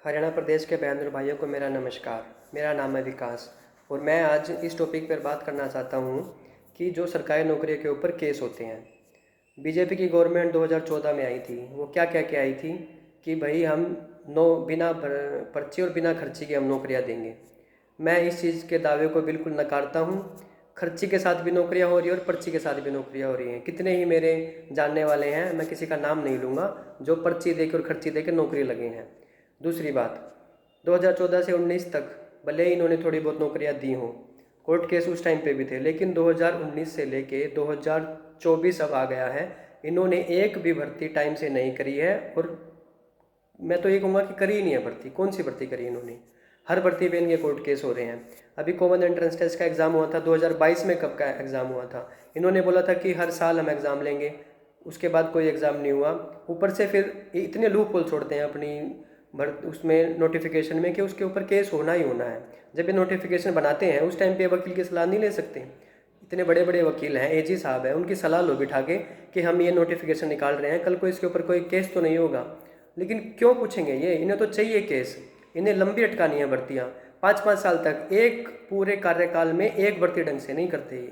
हरियाणा प्रदेश के बहन भाइयों को मेरा नमस्कार। मेरा नाम है विकास और मैं आज इस टॉपिक पर बात करना चाहता हूँ कि जो सरकारी नौकरियों के ऊपर केस होते हैं। बीजेपी की गवर्नमेंट 2014 में आई थी। वो क्या कह के आई थी कि भाई हम बिना पर्ची और बिना खर्ची के हम नौकरियाँ देंगे। मैं इस चीज़ के दावे को बिल्कुल नकारता हूँ। खर्ची के साथ भी नौकरियाँ हो रही है और पर्ची के साथ भी नौकरियाँ हो रही हैं। कितने ही मेरे जानने वाले हैं, मैं किसी का नाम नहीं लूँगा, जो पर्ची दे के और खर्ची दे के नौकरी लगे हैं। दूसरी बात, 2014 से 19 तक भले ही इन्होंने थोड़ी बहुत नौकरियां दी हों, कोर्ट केस उस टाइम पे भी थे, लेकिन 2019 से लेके 2024 अब आ गया है, इन्होंने एक भी भर्ती टाइम से नहीं करी है। और मैं तो ये कहूँगा कि करी ही नहीं है भर्ती। कौन सी भर्ती करी इन्होंने? हर भर्ती पे इनके कोर्ट केस हो रहे हैं। अभी कॉमन एंट्रेंस टेस्ट का एग्ज़ाम हुआ था 2022 में। कब का एग्ज़ाम हुआ था? इन्होंने बोला था कि हर साल हम एग्ज़ाम लेंगे, उसके बाद कोई एग्ज़ाम नहीं हुआ। ऊपर से फिर इतने लूप होल छोड़ते हैं अपनी उसमें नोटिफिकेशन में कि उसके ऊपर केस होना ही होना है। जब ये नोटिफिकेशन बनाते हैं उस टाइम पे वकील की सलाह नहीं ले सकते? इतने बड़े बड़े वकील हैं, एजी साहब हैं, उनकी सलाह लो बिठा के कि हम ये नोटिफिकेशन निकाल रहे हैं, कल को इसके ऊपर कोई केस तो नहीं होगा। लेकिन क्यों पूछेंगे ये? इन्हें तो चाहिए केस। इन्हें लंबी अटकानी है भर्तियाँ। 5-5 साल तक एक पूरे कार्यकाल में एक भर्ती ढंग से नहीं करते ये।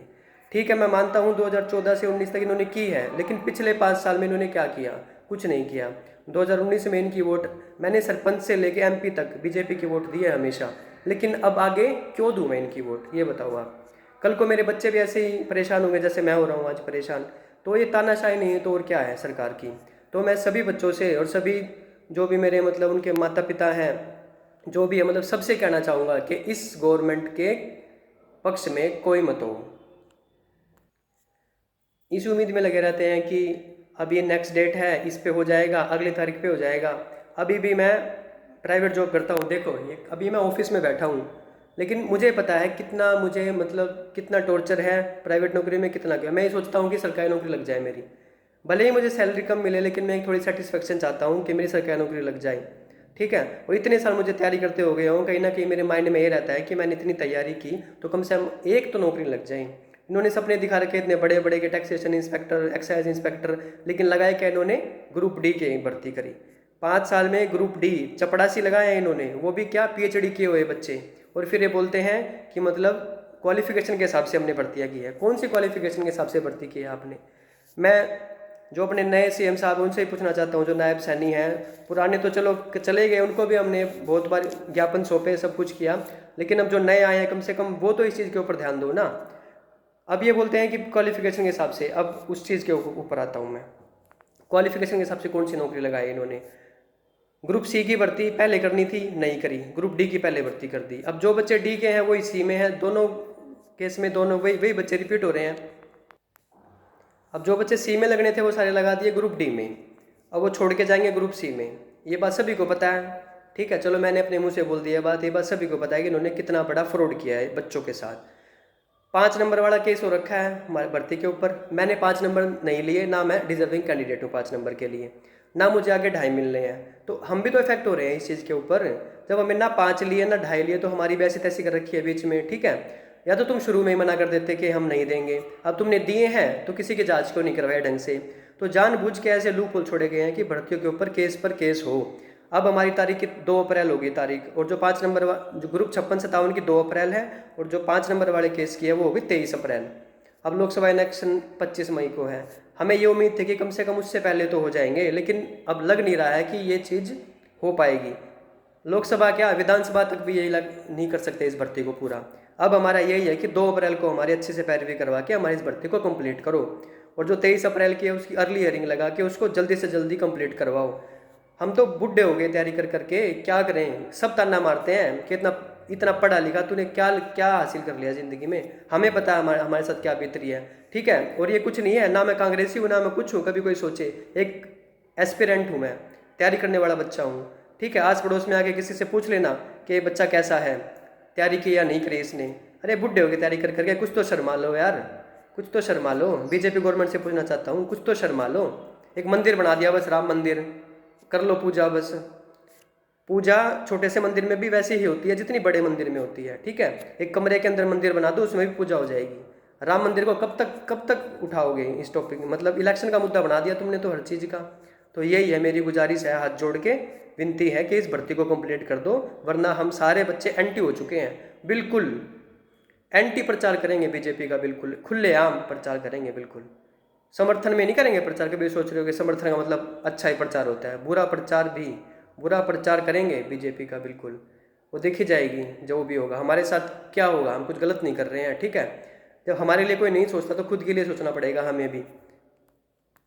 ठीक है, मैं मानता हूँ 2014 से 19 तक इन्होंने की है, लेकिन पिछले 5 साल में इन्होंने क्या किया? कुछ नहीं किया। 2019 में इनकी वोट, मैंने सरपंच से लेके एमपी तक बीजेपी की वोट दी है हमेशा, लेकिन अब आगे क्यों दूँ मैं इनकी वोट? ये बताओ आप। कल को मेरे बच्चे भी ऐसे ही परेशान होंगे जैसे मैं हो रहा हूँ आज परेशान। तो ये तानाशाही नहीं है तो और क्या है सरकार की? तो मैं सभी बच्चों से और सभी जो भी मेरे मतलब उनके माता पिता हैं, जो भी है, मतलब सबसे कहना चाहूँगा कि इस गवर्नमेंट के पक्ष में कोई मत हो। इस उम्मीद में लगे रहते हैं कि अब ये नेक्स्ट डेट है, इस पे हो जाएगा, अगली तारीख पे हो जाएगा। अभी भी मैं प्राइवेट जॉब करता हूँ, देखो ये अभी मैं ऑफिस में बैठा हूँ, लेकिन मुझे पता है कितना मुझे मतलब कितना टॉर्चर है प्राइवेट नौकरी में, कितना क्या। मैं ये सोचता हूँ कि सरकारी नौकरी लग जाए मेरी। भले ही मुझे सैलरी कम मिले, लेकिन मैं एक थोड़ी सेटिस्फेक्शन चाहता हूँ कि मेरी सरकारी नौकरी लग जाए। ठीक है, और इतने साल मुझे तैयारी करते हो गए हूँ, कहीं ना कहीं मेरे माइंड में ये रहता है कि मैंने इतनी तैयारी की तो कम से कम एक तो नौकरी लग जाए। इन्होंने सपने दिखा रखे इतने बड़े बड़े के टैक्सेशन इंस्पेक्टर, एक्साइज इंस्पेक्टर, लेकिन लगाए क्या इन्होंने? ग्रुप डी के भर्ती करी। 5 साल में ग्रुप डी चपड़ासी लगाए हैं इन्होंने, वो भी क्या पीएचडी किए हुए बच्चे। और फिर ये बोलते हैं कि मतलब क्वालिफिकेशन के हिसाब से हमने भर्तियाँ की है। कौन सी क्वालिफिकेशन के हिसाब से भर्ती की है आपने? मैं जो अपने नए सीएम साहब उनसे ही पूछना चाहता हूँ, जो नायब सैनी हैं। पुराने तो चलो चले गए, उनको भी हमने बहुत बार ज्ञापन सौंपे, सब कुछ किया, लेकिन अब जो नए आए हैं कम से कम वो तो इस चीज़ के ऊपर ध्यान दो ना। अब ये बोलते हैं कि क्वालिफिकेशन के हिसाब से। अब उस चीज़ के ऊपर आता हूँ मैं। क्वालिफिकेशन के हिसाब से कौन सी नौकरी लगाई इन्होंने? ग्रुप सी की भर्ती पहले करनी थी, नहीं करी। ग्रुप डी की पहले भर्ती कर दी। अब जो बच्चे डी के हैं वही सी में हैं। दोनों केस में दोनों वही वही बच्चे रिपीट हो रहे हैं। अब जो बच्चे सी में लगने थे वो सारे लगा दिए ग्रुप डी में, अब वो छोड़ के जाएंगे ग्रुप सी में। ये बात सभी को पता है। ठीक है, चलो मैंने अपने मुंह से बोल दिया बात, ये बात सभी को पता है कि इन्होंने कितना बड़ा फ्रॉड किया है बच्चों के साथ। 5 नंबर वाला केस हो रखा है हमारी भर्ती के ऊपर। मैंने 5 नंबर नहीं लिए, ना मैं डिजर्विंग कैंडिडेट हूँ 5 नंबर के लिए, ना मुझे आगे 2.5 मिल रहे हैं। तो हम भी तो इफेक्ट हो रहे हैं इस चीज़ के ऊपर। जब हमें ना 5 लिए ना 2.5 लिए, तो हमारी भी ऐसी तैसी कर रखी है बीच में। ठीक है, या तो तुम शुरू में ही मना कर देते कि हम नहीं देंगे, अब तुमने दिए हैं तो किसी की जांच क्यों नहीं करवाए ढंग से? तो जानबूझ के ऐसे लूप होल छोड़े गए हैं कि भर्तियों के ऊपर केस पर केस हो। अब हमारी तारीख 2 अप्रैल होगी तारीख, और जो 5 नंबर जो ग्रुप 56-57 की 2 अप्रैल है, और जो 5 नंबर वाले केस की है वो होगी 23 अप्रैल। अब लोकसभा इलेक्शन 25 मई को है। हमें ये उम्मीद थी कि कम से कम उससे पहले तो हो जाएंगे, लेकिन अब लग नहीं रहा है कि ये चीज़ हो पाएगी। लोकसभा क्या, विधानसभा तक भी यही नहीं कर सकते इस भर्ती को पूरा। अब हमारा यही है कि 2 अप्रैल को हमारी अच्छे से पैरवी करवा के हमारी इस भर्ती को कंप्लीट करो, और जो 23 अप्रैल की है उसकी अर्ली हियरिंग लगा के उसको जल्दी से जल्दी कंप्लीट करवाओ। हम तो बुढ़े हो गए तैयारी कर करके, क्या करें? सब ताना मारते हैं कि इतना इतना पढ़ा लिखा तूने क्या क्या हासिल कर लिया ज़िंदगी में। हमें पता है हमारे साथ क्या बीत रही है। ठीक है, और ये कुछ नहीं है, ना मैं कांग्रेसी हूँ ना मैं कुछ हूँ, कभी कोई सोचे। एक एस्पिरेंट हूँ मैं, तैयारी करने वाला बच्चा हूँ। ठीक है, आस पड़ोस में आके किसी से पूछ लेना कि ये बच्चा कैसा है, तैयारी की या नहीं करी इसने। अरे बुढ़े हो गए तैयारी कर करके, कुछ तो शर्मा लो यार, कुछ तो शर्मा लो। बीजेपी गवर्नमेंट से पूछना चाहता हूँ, कुछ तो शर्मा लो। एक मंदिर बना दिया बस, राम मंदिर, कर लो पूजा बस। पूजा छोटे से मंदिर में भी वैसे ही होती है जितनी बड़े मंदिर में होती है। ठीक है, एक कमरे के अंदर मंदिर बना दो, उसमें भी पूजा हो जाएगी। राम मंदिर को कब तक उठाओगे इस टॉपिक? मतलब इलेक्शन का मुद्दा बना दिया तुमने तो हर चीज़ का। तो यही है मेरी गुजारिश है हाथ जोड़ के विनती है कि इस भर्ती को कंप्लीट कर दो, वरना हम सारे बच्चे एंटी हो चुके हैं। बिल्कुल एंटी प्रचार करेंगे बीजेपी का, बिल्कुल खुलेआम प्रचार करेंगे। बिल्कुल समर्थन में नहीं करेंगे प्रचार। कभी सोच रहे हो कि समर्थन का मतलब अच्छा ही प्रचार होता है? बुरा प्रचार करेंगे बीजेपी का। बिल्कुल वो देखी जाएगी जो भी होगा। हमारे साथ क्या होगा, हम कुछ गलत नहीं कर रहे हैं, ठीक है। जब हमारे लिए कोई नहीं सोचता तो खुद के लिए सोचना पड़ेगा हमें भी।